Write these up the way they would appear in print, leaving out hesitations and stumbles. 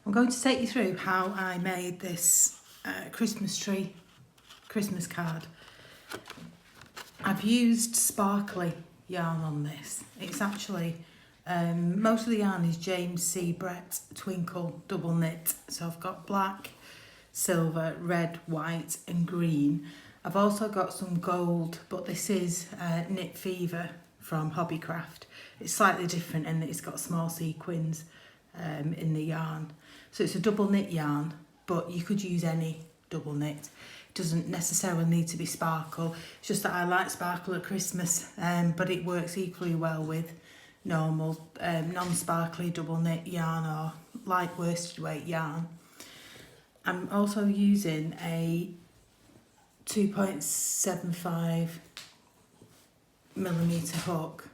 I'm going to take you through how I made this Christmas tree Christmas card. I've used sparkly yarn on this. It's actually, most of the yarn is C Brett Twinkle double knit. So I've got black, silver, red, white and green. I've also got some gold, but this is Knit Fever from Hobbycraft. It's slightly different in that it's got small sequins in the yarn. So it's a double knit yarn, but you could use any double knit. It doesn't necessarily need to be sparkle. It's just that I like sparkle at Christmas, but it works equally well with normal non-sparkly double knit yarn or light worsted weight yarn. I'm also using a 2.75 millimeter hook.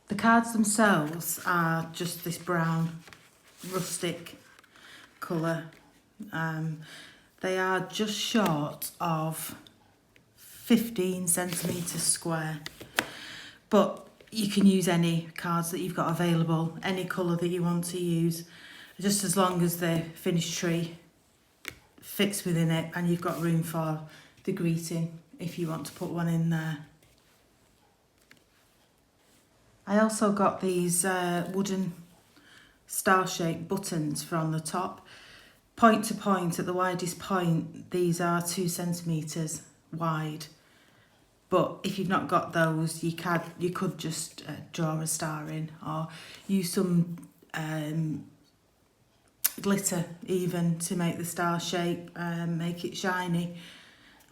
The cards themselves are just this brown rustic colour. They are just short of 15 centimetres square, but you can use any cards that you've got available, any colour that you want to use, just as long as the finished tree fits within it and you've got room for the greeting if you want to put one in there. I also got these wooden star-shaped buttons from the top. Point to point, at the widest point, these are 2 centimetres wide. But if you've not got those, you could just draw a star in, or use some glitter even to make the star shape, make it shiny,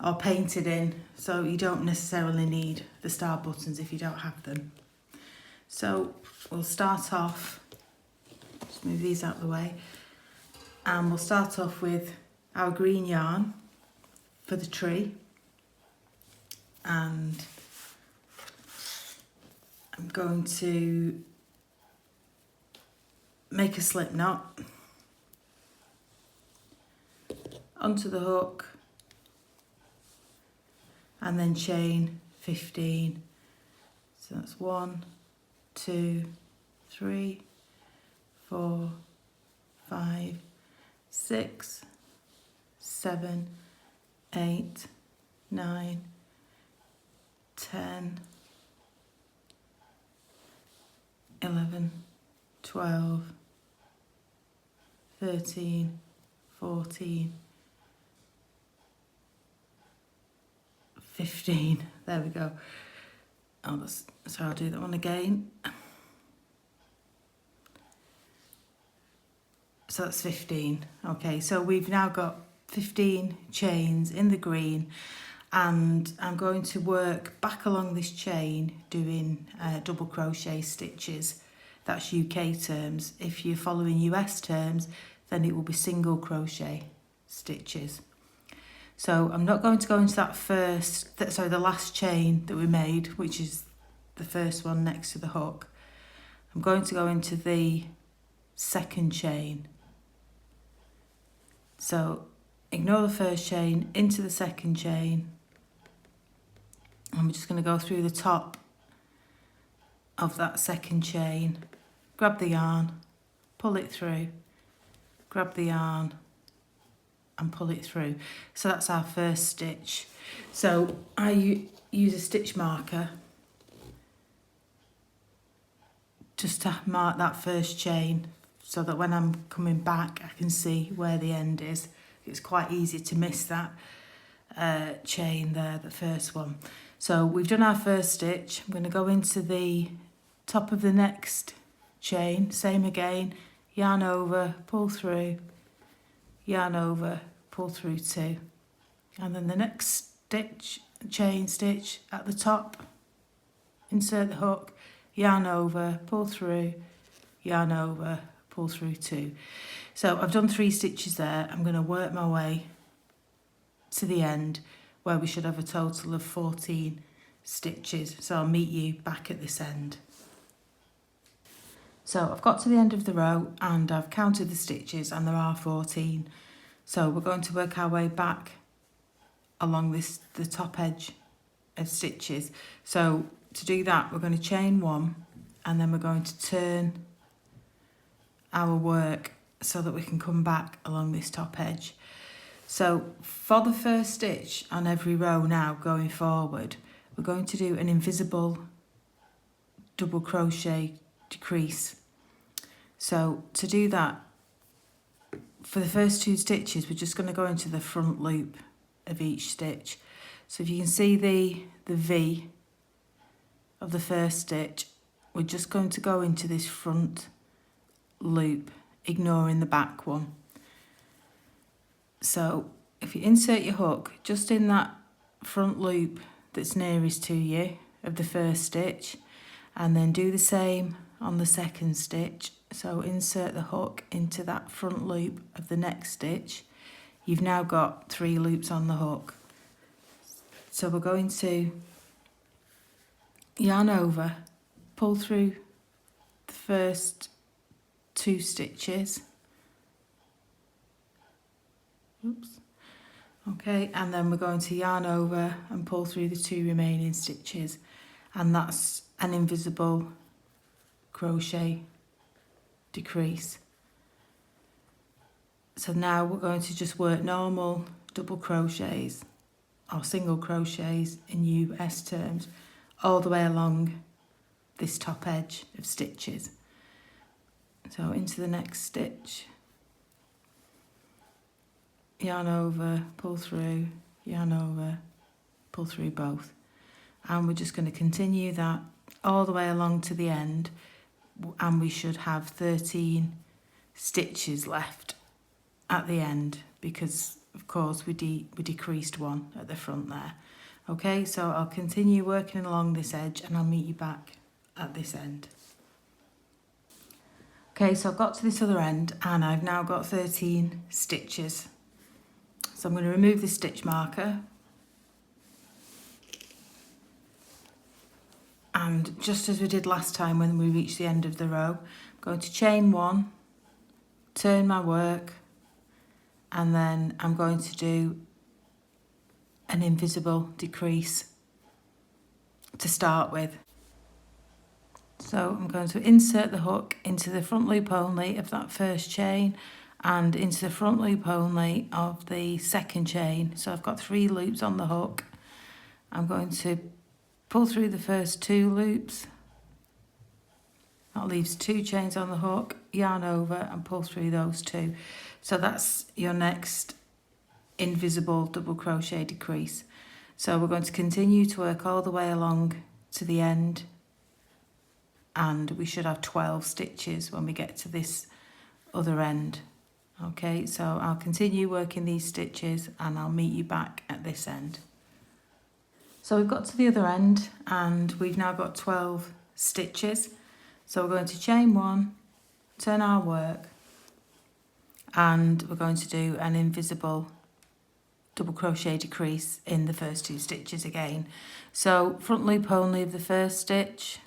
or paint it in. So you don't necessarily need the star buttons if you don't have them. So we'll start off, just move these out of the way, and we'll start off with our green yarn for the tree, and I'm going to make a slip knot onto the hook and then chain 15. So that's 1, 2, 3, 4, 5, 6, 7, 8, 9, 10, 11, 12, 13, 14, 15. There we go. So I'll do that one again. So that's 15. Okay, so we've now got 15 chains in the green, and I'm going to work back along this chain doing double crochet stitches. That's UK terms. If you're following US terms, then it will be single crochet stitches. So I'm not going to go into the last chain that we made, which is the first one next to the hook. I'm going to go into the second chain. So ignore the first chain, into the second chain. I'm just going to go through the top of that second chain, grab the yarn, pull it through, grab the yarn and pull it through. So that's our first stitch. So I use a stitch marker just to mark that first chain, so that when I'm coming back I can see where the end is. It's quite easy to miss that chain there, the first one. So we've done our first stitch. I'm going to go into the top of the next chain, same again, yarn over, pull through, yarn over, pull through 2, and then the next stitch, chain stitch at the top, insert the hook, yarn over, pull through, yarn over, pull through 2. So I've done 3 stitches there. I'm going to work my way to the end where we should have a total of 14 stitches. So I'll meet you back at this end. So I've got to the end of the row and I've counted the stitches and there are 14. So we're going to work our way back along the top edge of stitches. So to do that, we're going to chain 1 and then we're going to turn our work so that we can come back along this top edge. So for the first stitch on every row now going forward, we're going to do an invisible double crochet decrease. So to do that, for the first 2 stitches, we're just going to go into the front loop of each stitch. So if you can see the V of the first stitch, we're just going to go into this front loop, ignoring the back one. So if you insert your hook just in that front loop that's nearest to you of the first stitch, and then do the same on the second stitch. So insert the hook into that front loop of the next stitch. You've now got 3 loops on the hook. So we're going to yarn over, pull through the first 2 stitches. Oops. Okay, and then we're going to yarn over and pull through the 2 remaining stitches, and that's an invisible crochet decrease. So now we're going to just work normal double crochets or single crochets in US terms all the way along this top edge of stitches. So into the next stitch, yarn over, pull through, yarn over, pull through both, and we're just going to continue that all the way along to the end, and we should have 13 stitches left at the end, because of course we decreased 1 at the front there. Okay, so I'll continue working along this edge and I'll meet you back at this end. Okay, so I've got to this other end and I've now got 13 stitches. So I'm going to remove the stitch marker, and just as we did last time when we reached the end of the row, I'm going to chain 1, turn my work, and then I'm going to do an invisible decrease to start with. So I'm going to insert the hook into the front loop only of that first chain and into the front loop only of the second chain. So I've got 3 loops on the hook. I'm going to pull through the first 2 loops. That leaves 2 chains on the hook, yarn over and pull through those 2. So that's your next invisible double crochet decrease. So we're going to continue to work all the way along to the end, and we should have 12 stitches when we get to this other end. Okay, so I'll continue working these stitches and I'll meet you back at this end. So we've got to the other end and we've now got 12 stitches. So we're going to chain 1, turn our work, and we're going to do an invisible double crochet decrease in the first 2 stitches again. So front loop only of the first stitch,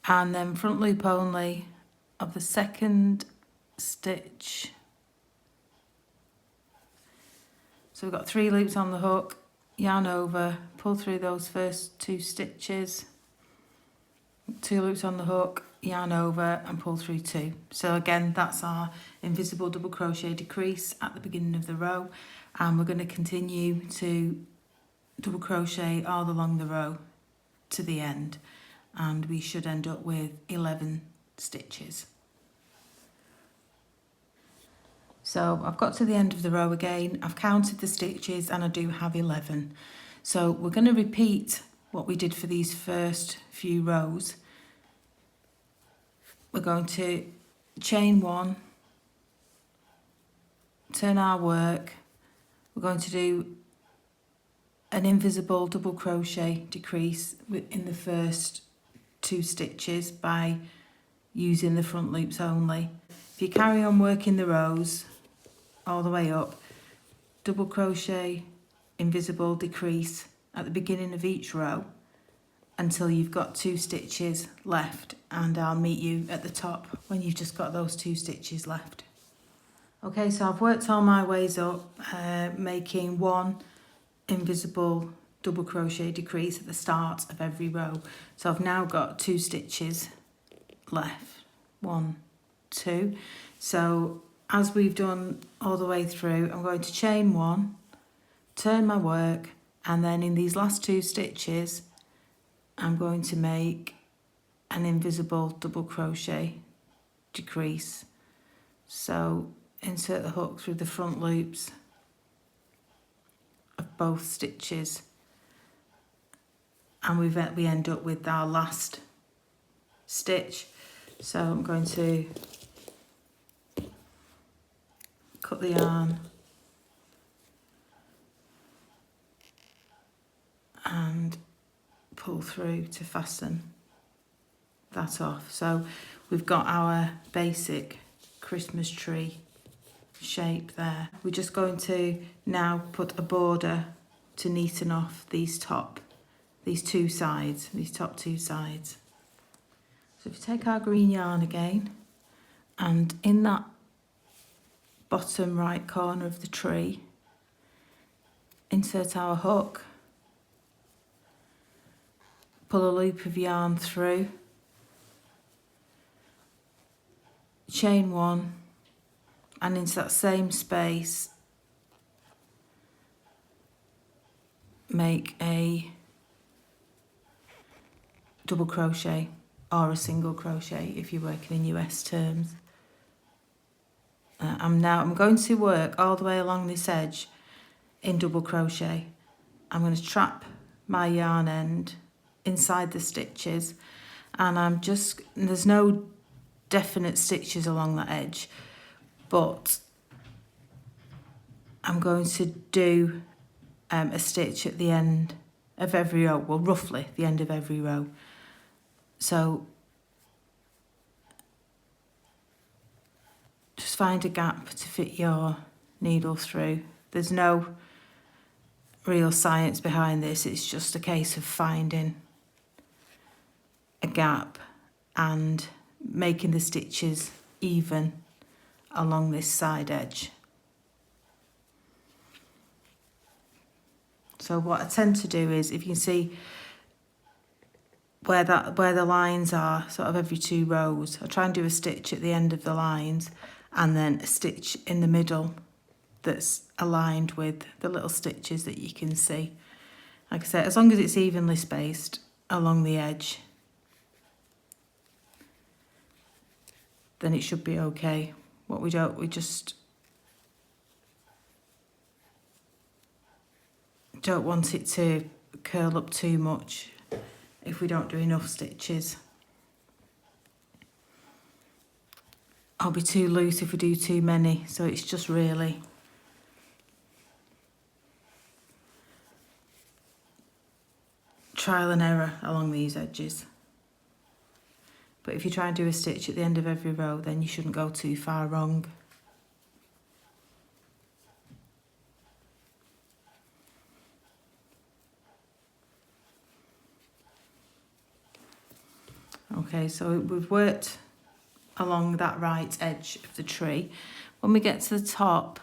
and then front loop only of the second stitch. So we've got 3 loops on the hook, yarn over, pull through those first 2 stitches, 2 loops on the hook, yarn over and pull through 2. So again, that's our invisible double crochet decrease at the beginning of the row, and we're going to continue to double crochet all along the row to the end, and we should end up with 11 stitches. So I've got to the end of the row again, I've counted the stitches and I do have 11. So we're going to repeat what we did for these first few rows. We're going to chain 1, turn our work, we're going to do an invisible double crochet decrease in the first 2 stitches by using the front loops only. If you carry on working the rows all the way up, double crochet, invisible decrease at the beginning of each row until you've got 2 stitches left, and I'll meet you at the top when you've just got those 2 stitches left. Okay, so I've worked all my ways up, making 1 invisible double crochet decrease at the start of every row. So I've now got 2 stitches left, 1, 2. So as we've done all the way through, I'm going to chain 1, turn my work, and then in these last 2 stitches I'm going to make an invisible double crochet decrease. So insert the hook through the front loops of both stitches, and we end up with our last stitch. So I'm going to cut the yarn and pull through to fasten that off. So we've got our basic Christmas tree shape there. We're just going to now put a border to neaten off these top 2 sides, these top 2 sides. So if you take our green yarn again, and in that bottom right corner of the tree, insert our hook, pull a loop of yarn through, chain 1, and into that same space make a double crochet or a single crochet if you're working in US terms. I'm going to work all the way along this edge in double crochet. I'm going to trap my yarn end inside the stitches, and there's no definite stitches along that edge, but I'm going to do a stitch at the end of every row, well, roughly the end of every row. So just find a gap to fit your needle through. There's no real science behind this, it's just a case of finding a gap and making the stitches even along this side edge. So what I tend to do is, if you can see where the lines are, sort of every 2 rows, I try and do a stitch at the end of the lines and then a stitch in the middle that's aligned with the little stitches that you can see. Like I said, as long as it's evenly spaced along the edge, then it should be okay. We just don't want it to curl up too much if we don't do enough stitches. I'll be too loose if we do too many, so it's just really trial and error along these edges. But if you try and do a stitch at the end of every row, then you shouldn't go too far wrong. Okay, so we've worked along that right edge of the tree. When we get to the top,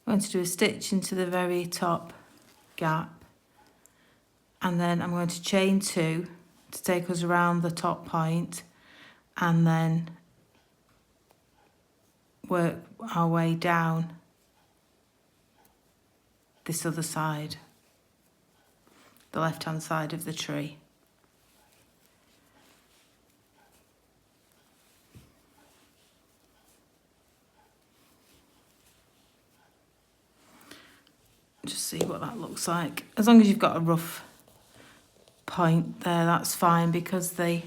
I'm going to do a stitch into the very top gap, and then I'm going to chain 2 to take us around the top point, and then work our way down this other side, the left-hand side of the tree. Just see what that looks like. As long as you've got a rough point there, that's fine, because the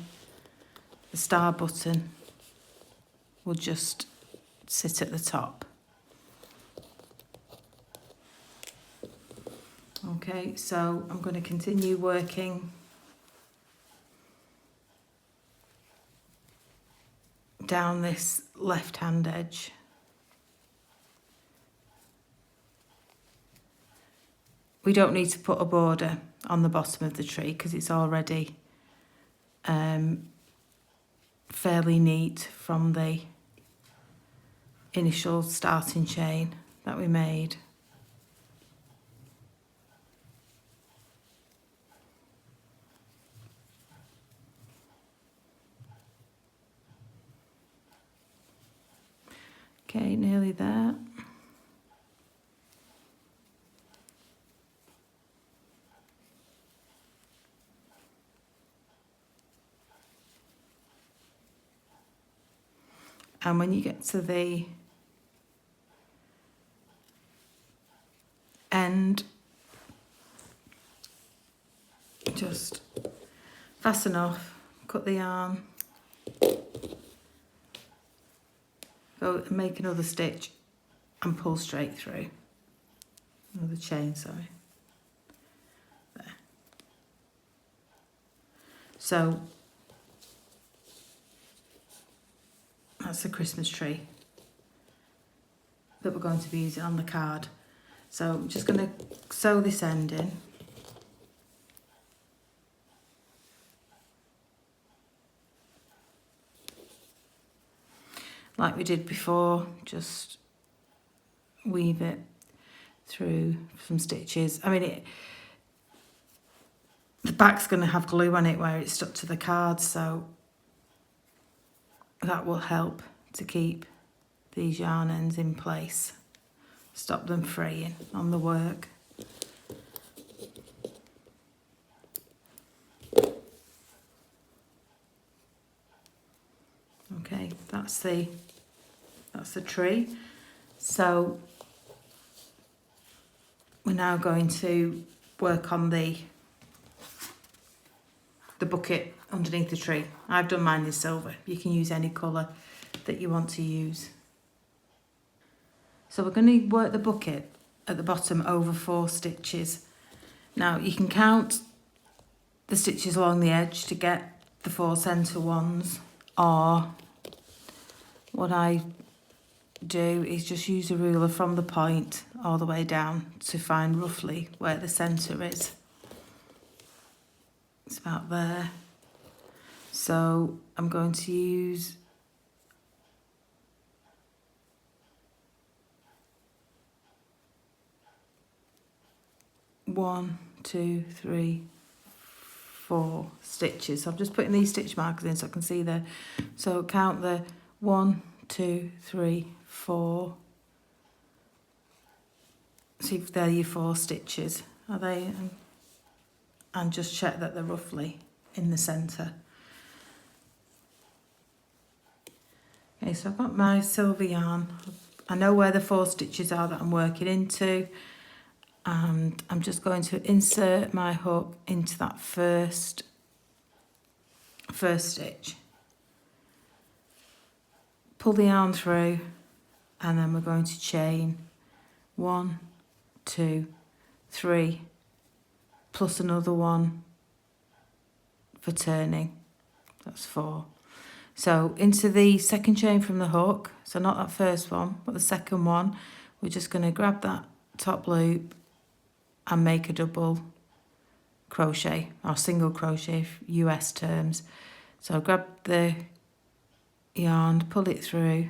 star button will just sit at the top. Okay, so I'm going to continue working down this left-hand edge. We don't need to put a border on the bottom of the tree because it's already fairly neat from the initial starting chain that we made. Okay, nearly there. And when you get to the end, just fasten off, cut the yarn, go and make another stitch and pull straight through. Another chain, sorry. There. So that's the Christmas tree that we're going to be using on the card. So I'm just going to sew this end in. Like we did before, just weave it through some stitches. I mean, the back's going to have glue on it where it's stuck to the card, so that will help to keep these yarn ends in place, stop them fraying on the work. Okay, that's the tree. So we're now going to work on the bucket underneath the tree. I've done mine in silver. You can use any colour that you want to use. So we're going to work the bucket at the bottom over 4 stitches. Now you can count the stitches along the edge to get the 4 centre ones, or what I do is just use a ruler from the point all the way down to find roughly where the centre is. It's about there. So I'm going to use one, 2, 3, 4 stitches. So I'm just putting these stitch markers in so I can see there. So count the 1, 2, 3, 4. See if they're your 4 stitches. Are they? And just check that they're roughly in the centre. Okay, so I've got my silver yarn. I know where the 4 stitches are that I'm working into, and I'm just going to insert my hook into that first stitch. Pull the yarn through, and then we're going to chain 1, 2, 3, plus another one for turning. That's 4. So into the second chain from the hook, so not that first one, but the second one, we're just going to grab that top loop and make a double crochet, or single crochet US terms. So grab the yarn, pull it through,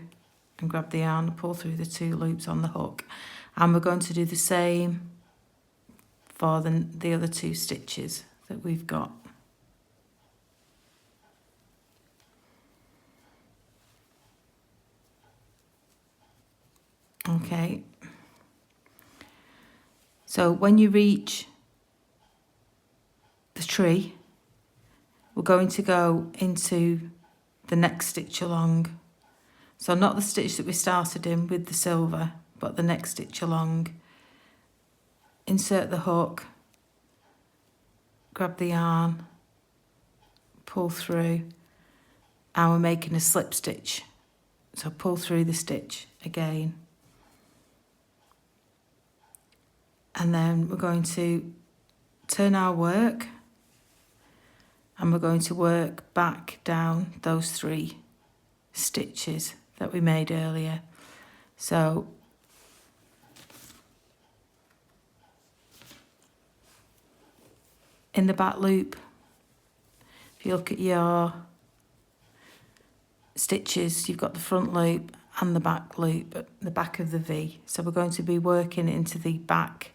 and grab the yarn, pull through the 2 loops on the hook. And we're going to do the same for the other 2 stitches that we've got. Okay, so when you reach the tree, we're going to go into the next stitch along. So not the stitch that we started in with the silver, but the next stitch along. Insert the hook, grab the yarn, pull through, and we're making a slip stitch. So pull through the stitch again. And then we're going to turn our work, and we're going to work back down those 3 stitches that we made earlier. So in the back loop, if you look at your stitches, you've got the front loop and the back loop at the back of the V. So we're going to be working into the back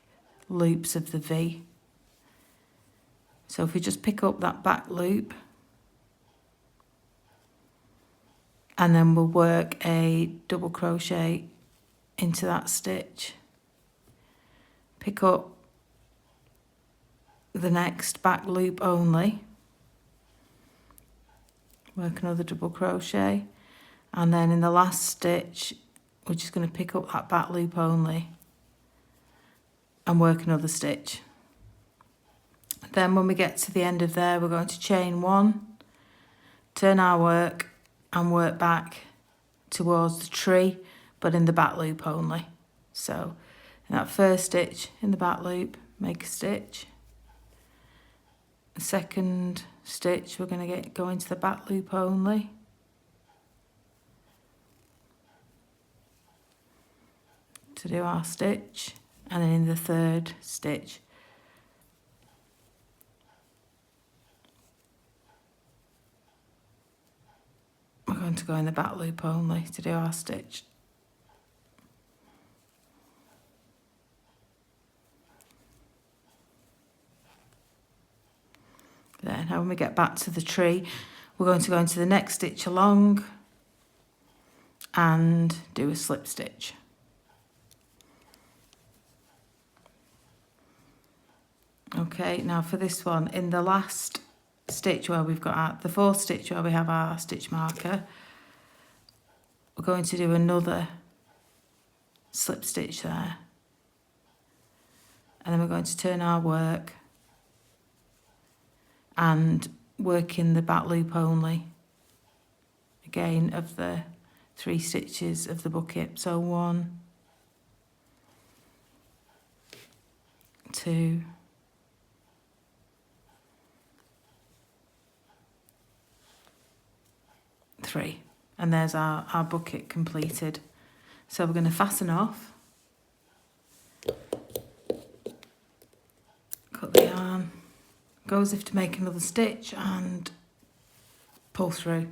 loops of the V. So if we just pick up that back loop and then we'll work a double crochet into that stitch, pick up the next back loop only, work another double crochet, and then in the last stitch we're just going to pick up that back loop only and work another stitch. Then when we get to the end of there, we're going to chain one, turn our work and work back towards the tree, but in the back loop only. So in that first stitch in the back loop, make a stitch. The second stitch we're going to go into the back loop only. To do our stitch, and then in the third stitch we're going to go in the back loop only to do our stitch. Then when we get back to the tree, we're going to go into the next stitch along and do a slip stitch. Okay, now for this one, in the last stitch where we've got the fourth stitch where we have our stitch marker, we're going to do another slip stitch there, and then we're going to turn our work and work in the back loop only again of the 3 stitches of the bucket. So 1, 2, 3, and there's our bucket completed. So we're going to fasten off, cut the yarn, go as if to make another stitch and pull through.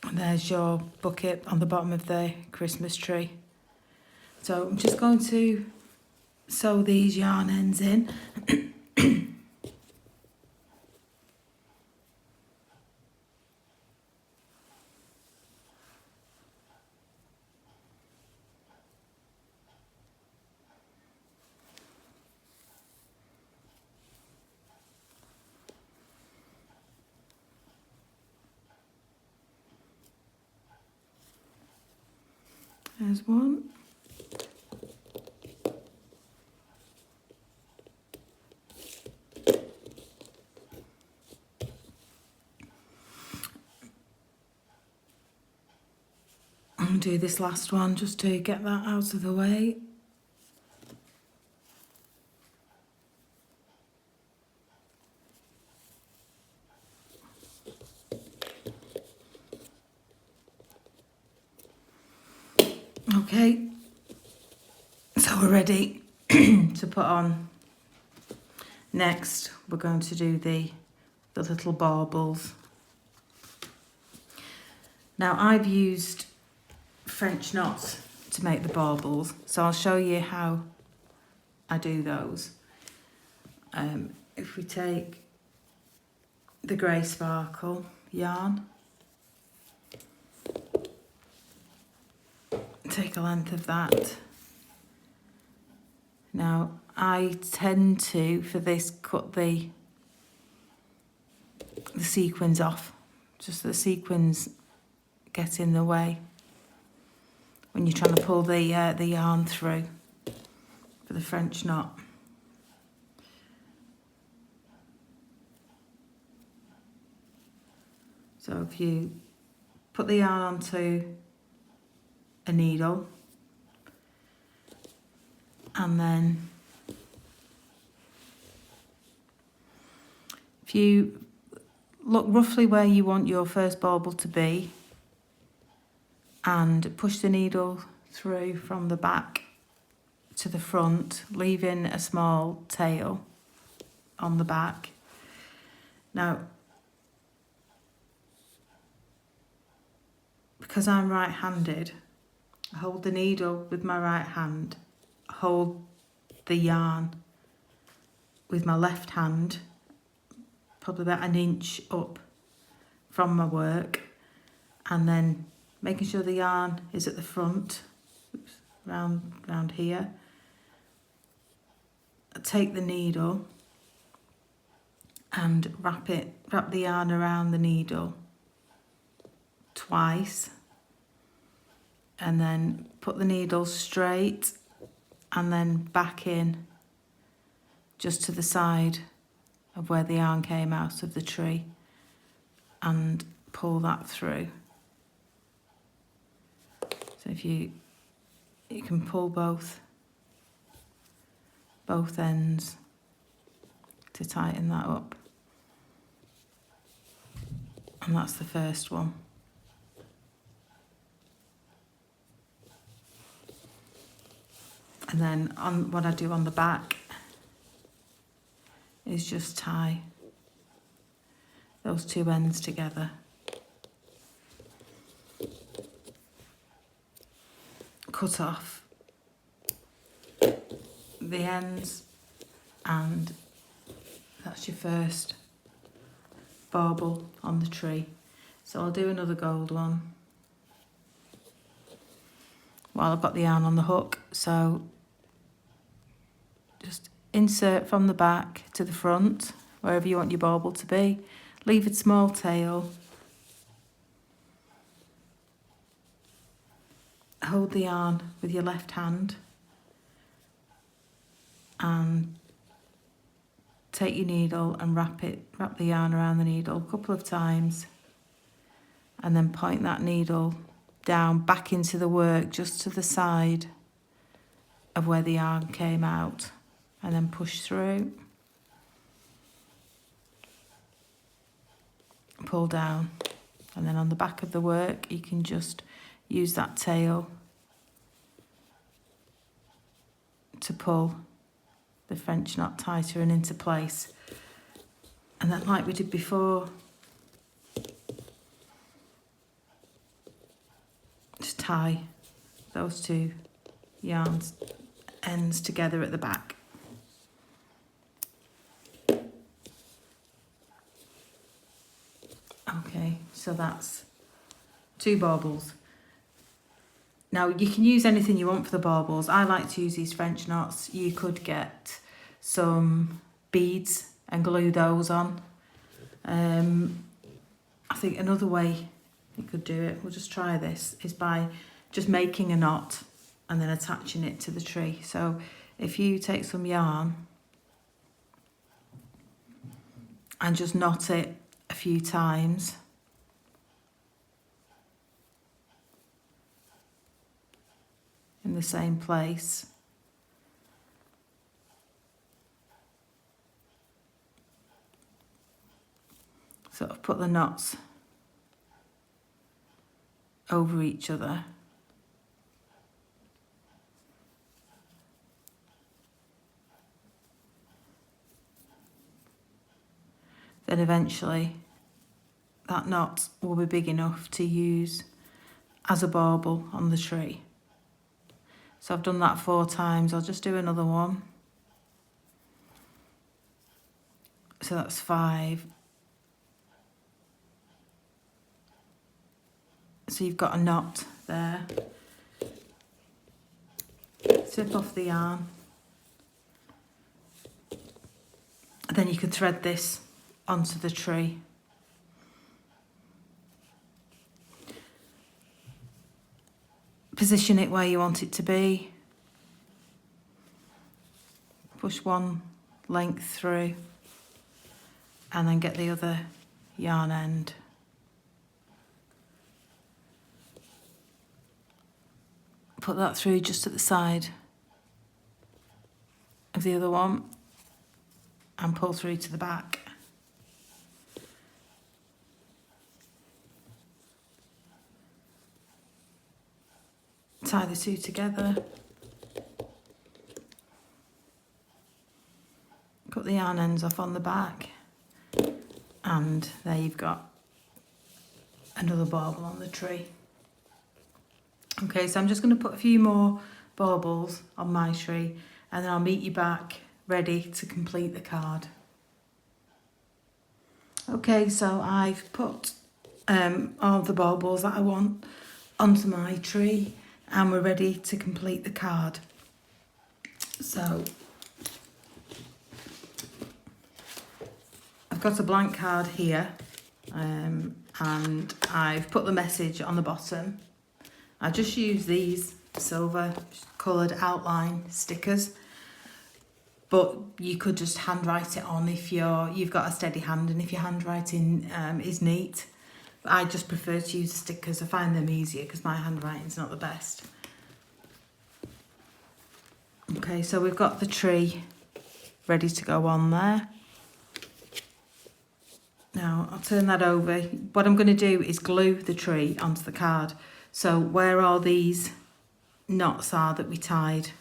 And there's your bucket on the bottom of the Christmas tree. So I'm just going to sew these yarn ends in. There's one. I'll do this last one just to get that out of the way. Okay, so we're ready to put on. Next, we're going to do the little baubles. Now, I've used French knots to make the baubles, so I'll show you how I do those. If we take the grey sparkle yarn, take a length of that. Now I tend to, for this, cut the sequins off, just the sequins get in the way when you're trying to pull the yarn through for the French knot. So if you put the yarn onto a needle, and then if you look roughly where you want your first bauble to be and push the needle through from the back to the front, leaving a small tail on the back. Now, because I'm right-handed, I hold the needle with my right hand, hold the yarn with my left hand, probably about an inch up from my work, and then making sure the yarn is at the front, round here. Take the needle and wrap the yarn around the needle twice, and then put the needle straight and then back in just to the side of where the yarn came out of the tree, and pull that through. So if you can pull both ends to tighten that up. And that's the first one. And then what I do on the back is just tie those two ends together. Cut off the ends, and that's your first bauble on the tree. So I'll do another gold one while I've got the yarn on the hook. So just insert from the back to the front, wherever you want your bauble to be. Leave a small tail. Hold the yarn with your left hand and take your needle and wrap the yarn around the needle a couple of times, and then point that needle down back into the work just to the side of where the yarn came out, and then push through, pull down, and then on the back of the work you can just use that tail to pull the French knot tighter and into place. And then, like we did before, just tie those two yarn ends together at the back. Okay, so that's 2 baubles. Now you can use anything you want for the baubles. I like to use these French knots. You could get some beads and glue those on. I think another way you could do it, we'll just try this, is by just making a knot and then attaching it to the tree. So if you take some yarn and just knot it a few times, in the same place, sort of put the knots over each other, then eventually that knot will be big enough to use as a bauble on the tree. So I've done that 4 times. I'll just do another one. So that's 5. So you've got a knot there. Slip off the yarn. And then you can thread this onto the tree. Position it where you want it to be. Push one length through and then get the other yarn end. Put that through just at the side of the other one and pull through to the back. Tie the 2 together. Cut the yarn ends off on the back, and there you've got another bauble on the tree. Okay, so I'm just going to put a few more baubles on my tree, and then I'll meet you back ready to complete the card. Okay, so I've put all the baubles that I want onto my tree and we're ready to complete the card. So I've got a blank card here and I've put the message on the bottom. I just use these silver coloured outline stickers, but you could just handwrite it on if you've got a steady hand and if your handwriting is neat. I just prefer to use the stickers. I find them easier because my handwriting's not the best. Okay, so we've got the tree ready to go on there. Now I'll turn that over. What I'm going to do is glue the tree onto the card. So where all these knots are that we tied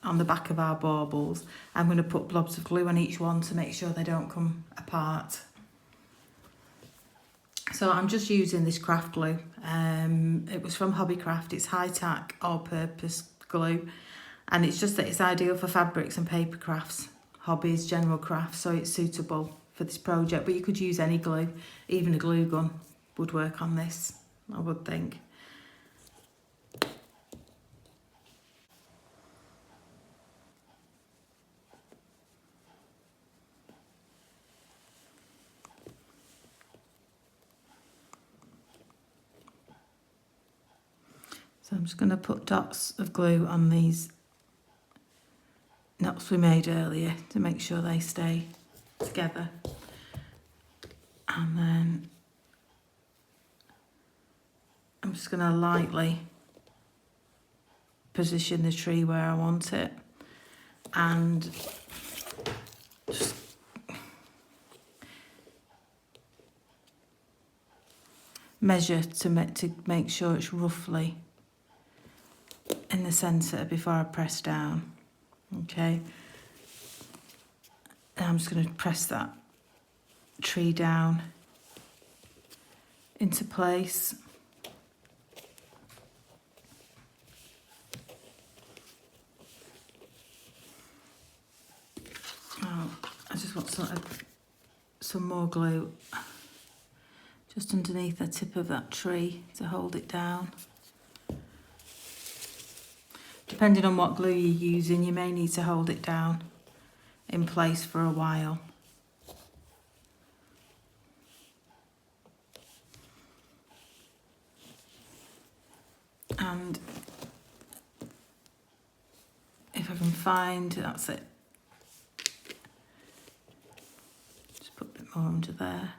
on the back of our baubles, I'm going to put blobs of glue on each one to make sure they don't come apart. So I'm just using this craft glue. It was from Hobbycraft. It's Hi-Tack all-purpose glue, and it's just that it's ideal for fabrics and paper crafts, hobbies, general crafts, so it's suitable for this project. But you could use any glue, even a glue gun would work on this, I would think. So I'm just going to put dots of glue on these knots we made earlier to make sure they stay together. And then I'm just going to lightly position the tree where I want it and just measure to make sure it's roughly in the centre before I press down. Okay, and I'm just going to press that tree down into place. Oh, I just want some more glue just underneath the tip of that tree to hold it down. Depending on what glue you're using, you may need to hold it down in place for a while. And if I can find, that's it. Just put a bit more under there.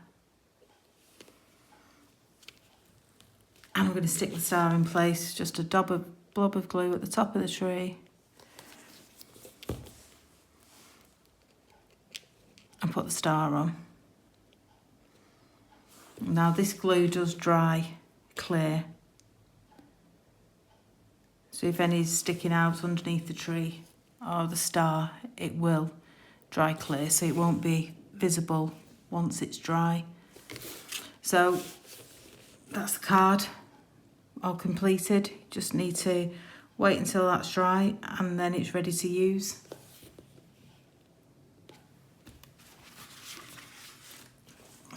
And I'm going to stick the star in place, just a blob of glue at the top of the tree. And put the star on. Now this glue does dry clear. So if any is sticking out underneath the tree or the star, it will dry clear, so it won't be visible once it's dry. So that's the card all completed. Just need to wait until that's dry and then it's ready to use.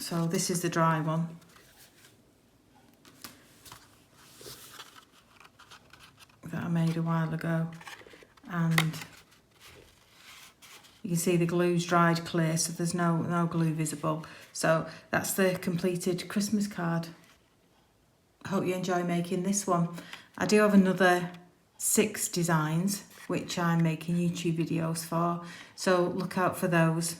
So this is the dry one. That I made a while ago, and you can see the glue's dried clear, so there's no glue visible. So that's the completed Christmas card. I hope you enjoy making this one. I do have another 6 designs which I'm making YouTube videos for, so look out for those.